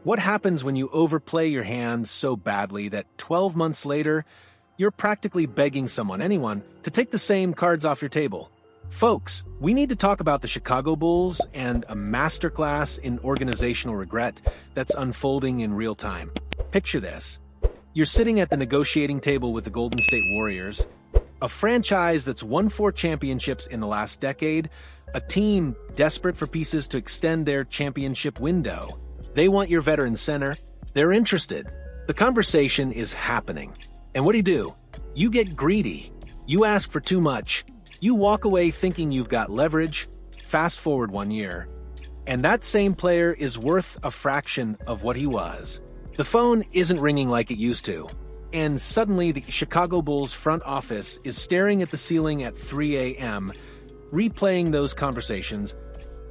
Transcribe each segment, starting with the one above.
What happens when you overplay your hand so badly that 12 months later, you're practically begging anyone, to take the same cards off your table? Folks, we need to talk about the Chicago Bulls and a masterclass in organizational regret that's unfolding in real time. Picture this. You're sitting at the negotiating table with the Golden State Warriors, a franchise that's won 4 championships in the last decade, a team desperate for pieces to extend their championship window. They want your veteran center. They're interested. The conversation is happening. And what do? You get greedy. You ask for too much. You walk away thinking you've got leverage. Fast forward 1 year, and that same player is worth a fraction of what he was. The phone isn't ringing like it used to. And suddenly the Chicago Bulls front office is staring at the ceiling at 3 a.m., replaying those conversations,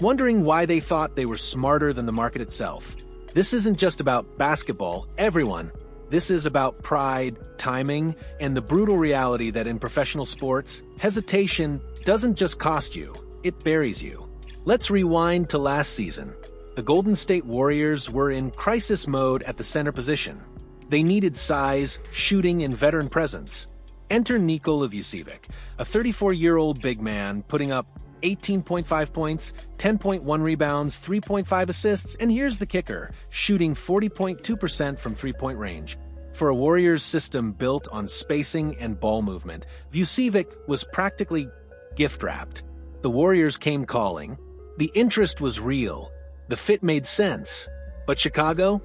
wondering why they thought they were smarter than the market itself. This isn't just about basketball, everyone. This is about pride, timing, and the brutal reality that in professional sports, hesitation doesn't just cost you, it buries you. Let's rewind to last season. The Golden State Warriors were in crisis mode at the center position. They needed size, shooting, and veteran presence. Enter Nikola Vucevic, a 34-year-old big man putting up 18.5 points, 10.1 rebounds, 3.5 assists, and here's the kicker, shooting 40.2% from three-point range. For a Warriors system built on spacing and ball movement, Vucevic was practically gift-wrapped. The Warriors came calling. The interest was real. The fit made sense. But Chicago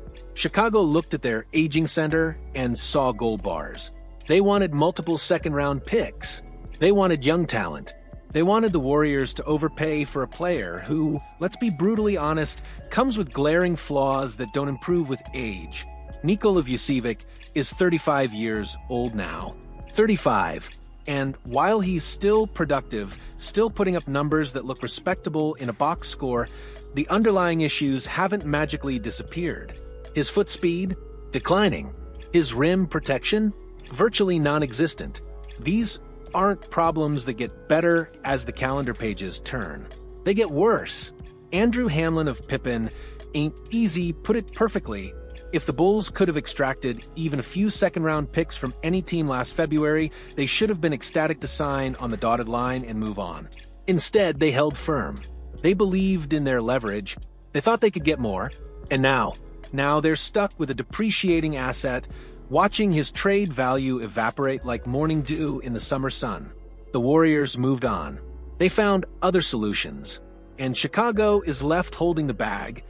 looked at their aging center and saw gold bars. They wanted multiple second-round picks. They wanted young talent. They wanted the Warriors to overpay for a player who, let's be brutally honest, comes with glaring flaws that don't improve with age. Nikola Vucevic is 35 years old now. 35. And while he's still productive, still putting up numbers that look respectable in a box score, the underlying issues haven't magically disappeared. His foot speed? Declining. His rim protection? Virtually non-existent. These aren't problems that get better as the calendar pages turn. They get worse. Andrew Hamlin of Pippen ain't easy, put it perfectly. If the Bulls could have extracted even a few second-round picks from any team last February, they should have been ecstatic to sign on the dotted line and move on. Instead, they held firm. They believed in their leverage. They thought they could get more. And now they're stuck with a depreciating asset, watching his trade value evaporate like morning dew in the summer sun. The Warriors moved on. They found other solutions. And Chicago is left holding the bag,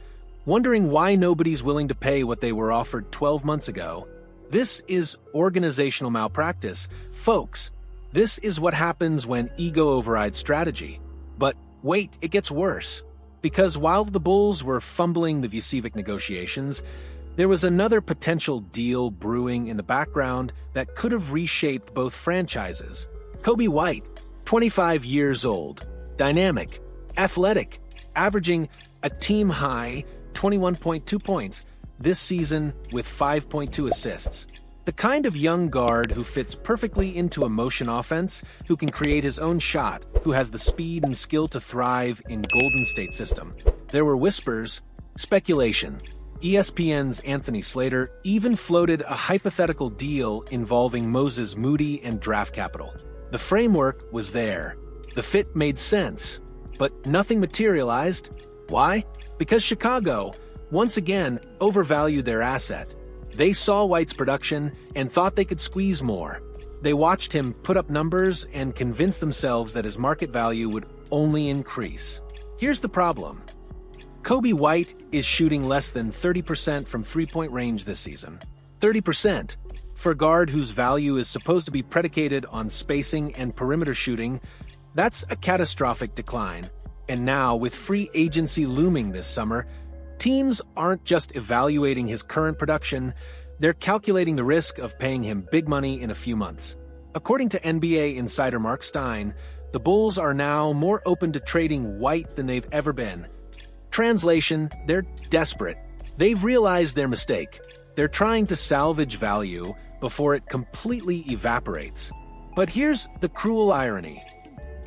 wondering why nobody's willing to pay what they were offered 12 months ago. This is organizational malpractice. Folks, this is what happens when ego overrides strategy. But wait, it gets worse. Because while the Bulls were fumbling the Vucevic negotiations, there was another potential deal brewing in the background that could have reshaped both franchises. Coby White, 25 years old, dynamic, athletic, averaging a team-high 21.2 points this season with 5.2 assists. The kind of young guard who fits perfectly into a motion offense, who can create his own shot, who has the speed and skill to thrive in Golden State system. There were whispers, speculation. ESPN's Anthony Slater even floated a hypothetical deal involving Moses Moody and draft capital. The framework was there. The fit made sense. But nothing materialized. Why? Because Chicago, once again, overvalued their asset. They saw White's production and thought they could squeeze more. They watched him put up numbers and convinced themselves that his market value would only increase. Here's the problem. Coby White is shooting less than 30% from three-point range this season. 30%. For a guard whose value is supposed to be predicated on spacing and perimeter shooting, that's a catastrophic decline. And now, with free agency looming this summer, teams aren't just evaluating his current production, they're calculating the risk of paying him big money in a few months. According to NBA insider Mark Stein, the Bulls are now more open to trading White than they've ever been. Translation, they're desperate. They've realized their mistake. They're trying to salvage value before it completely evaporates. But here's the cruel irony.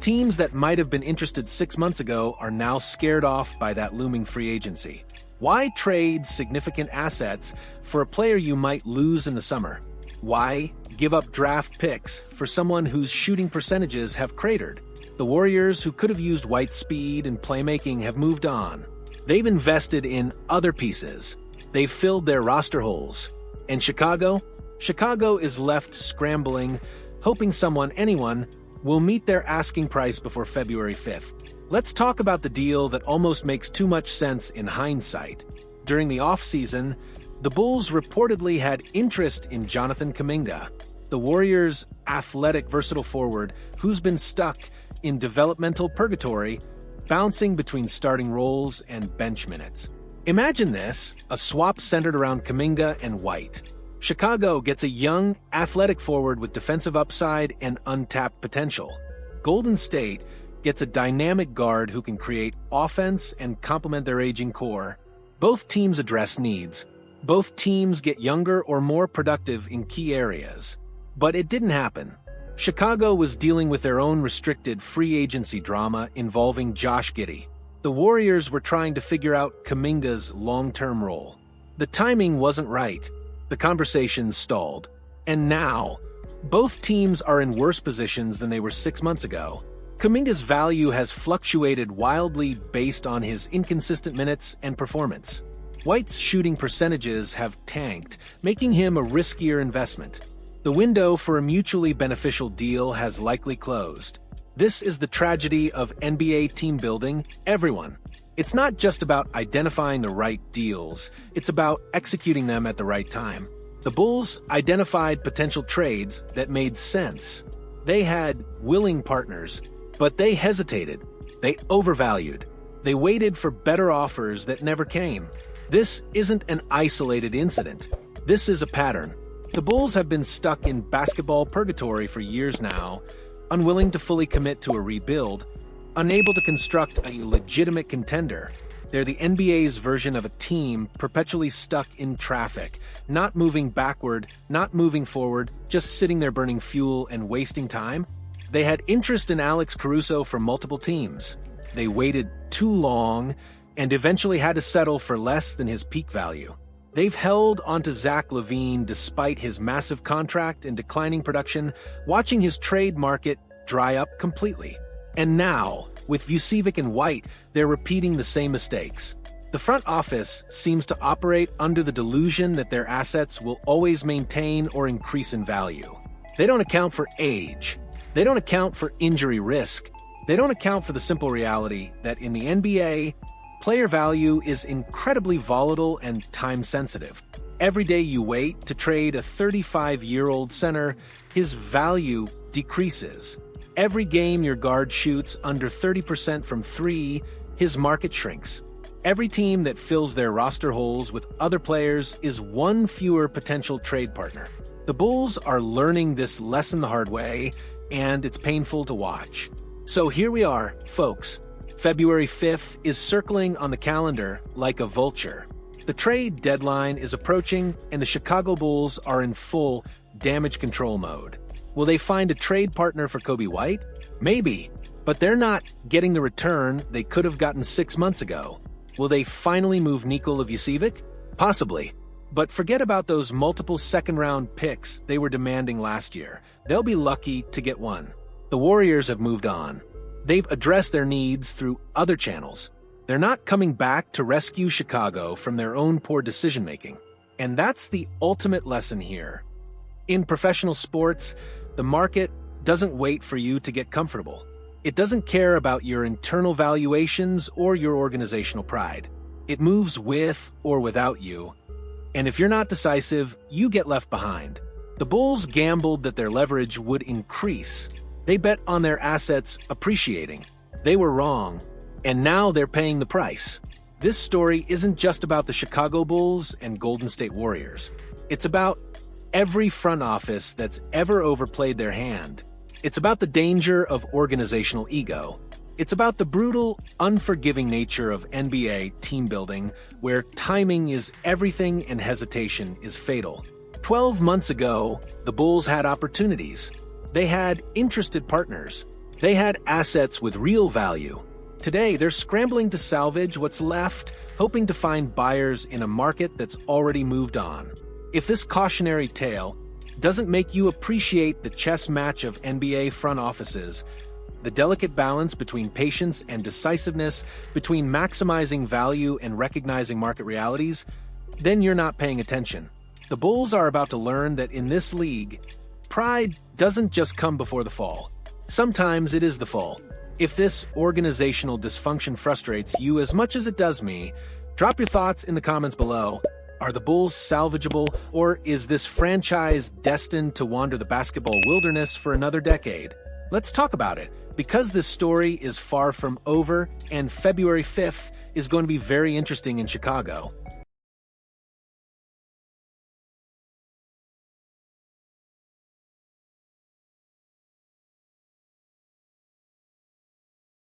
Teams that might have been interested 6 months ago are now scared off by that looming free agency. Why trade significant assets for a player you might lose in the summer? Why give up draft picks for someone whose shooting percentages have cratered? The Warriors, who could have used White's speed and playmaking, have moved on. They've invested in other pieces. They've filled their roster holes. And Chicago? Chicago is left scrambling, hoping anyone, will meet their asking price before February 5th. Let's talk about the deal that almost makes too much sense in hindsight. During the offseason, the Bulls reportedly had interest in Jonathan Kuminga, the Warriors' athletic, versatile forward who's been stuck in developmental purgatory, bouncing between starting roles and bench minutes. Imagine this, a swap centered around Kuminga and White. Chicago gets a young, athletic forward with defensive upside and untapped potential. Golden State gets a dynamic guard who can create offense and complement their aging core. Both teams address needs. Both teams get younger or more productive in key areas. But it didn't happen. Chicago was dealing with their own restricted free agency drama involving Josh Giddey. The Warriors were trying to figure out Kuminga's long-term role. The timing wasn't right. The conversation stalled. And now, both teams are in worse positions than they were 6 months ago. Kuminga's value has fluctuated wildly based on his inconsistent minutes and performance. White's shooting percentages have tanked, making him a riskier investment. The window for a mutually beneficial deal has likely closed. This is the tragedy of NBA team building, everyone. It's not just about identifying the right deals, it's about executing them at the right time. The Bulls identified potential trades that made sense. They had willing partners, but they hesitated. They overvalued. They waited for better offers that never came. This isn't an isolated incident. This is a pattern. The Bulls have been stuck in basketball purgatory for years now, unwilling to fully commit to a rebuild, unable to construct a legitimate contender. They're the NBA's version of a team perpetually stuck in traffic, not moving backward, not moving forward, just sitting there burning fuel and wasting time. They had interest in Alex Caruso from multiple teams. They waited too long and eventually had to settle for less than his peak value. They've held onto Zach LaVine despite his massive contract and declining production, watching his trade market dry up completely. And now, with Vucevic and White, they're repeating the same mistakes. The front office seems to operate under the delusion that their assets will always maintain or increase in value. They don't account for age. They don't account for injury risk. They don't account for the simple reality that in the NBA, player value is incredibly volatile and time-sensitive. Every day you wait to trade a 35-year-old center, his value decreases. Every game your guard shoots under 30% from three, his market shrinks. Every team that fills their roster holes with other players is one fewer potential trade partner. The Bulls are learning this lesson the hard way, and it's painful to watch. So here we are, folks. February 5th is circling on the calendar like a vulture. The trade deadline is approaching, and the Chicago Bulls are in full damage control mode. Will they find a trade partner for Coby White? Maybe, but they're not getting the return they could have gotten 6 months ago. Will they finally move Nikola Vucevic? Possibly. But forget about those multiple second-round picks they were demanding last year. They'll be lucky to get one. The Warriors have moved on. They've addressed their needs through other channels. They're not coming back to rescue Chicago from their own poor decision-making. And that's the ultimate lesson here. In professional sports, the market doesn't wait for you to get comfortable. It doesn't care about your internal valuations or your organizational pride. It moves with or without you. And if you're not decisive, you get left behind. The Bulls gambled that their leverage would increase. They bet on their assets appreciating. They were wrong, and now they're paying the price. This story isn't just about the Chicago Bulls and Golden State Warriors. It's about every front office that's ever overplayed their hand. It's about the danger of organizational ego. It's about the brutal, unforgiving nature of NBA team building, where timing is everything and hesitation is fatal. 12 months ago, the Bulls had opportunities. They had interested partners. They had assets with real value. Today, they're scrambling to salvage what's left, hoping to find buyers in a market that's already moved on. If this cautionary tale doesn't make you appreciate the chess match of NBA front offices, the delicate balance between patience and decisiveness, between maximizing value and recognizing market realities, then you're not paying attention. The Bulls are about to learn that in this league, pride doesn't just come before the fall. Sometimes it is the fall. If this organizational dysfunction frustrates you as much as it does me, drop your thoughts in the comments below. Are the Bulls salvageable, or is this franchise destined to wander the basketball wilderness for another decade? Let's talk about it, because this story is far from over, and February 5th is going to be very interesting in Chicago.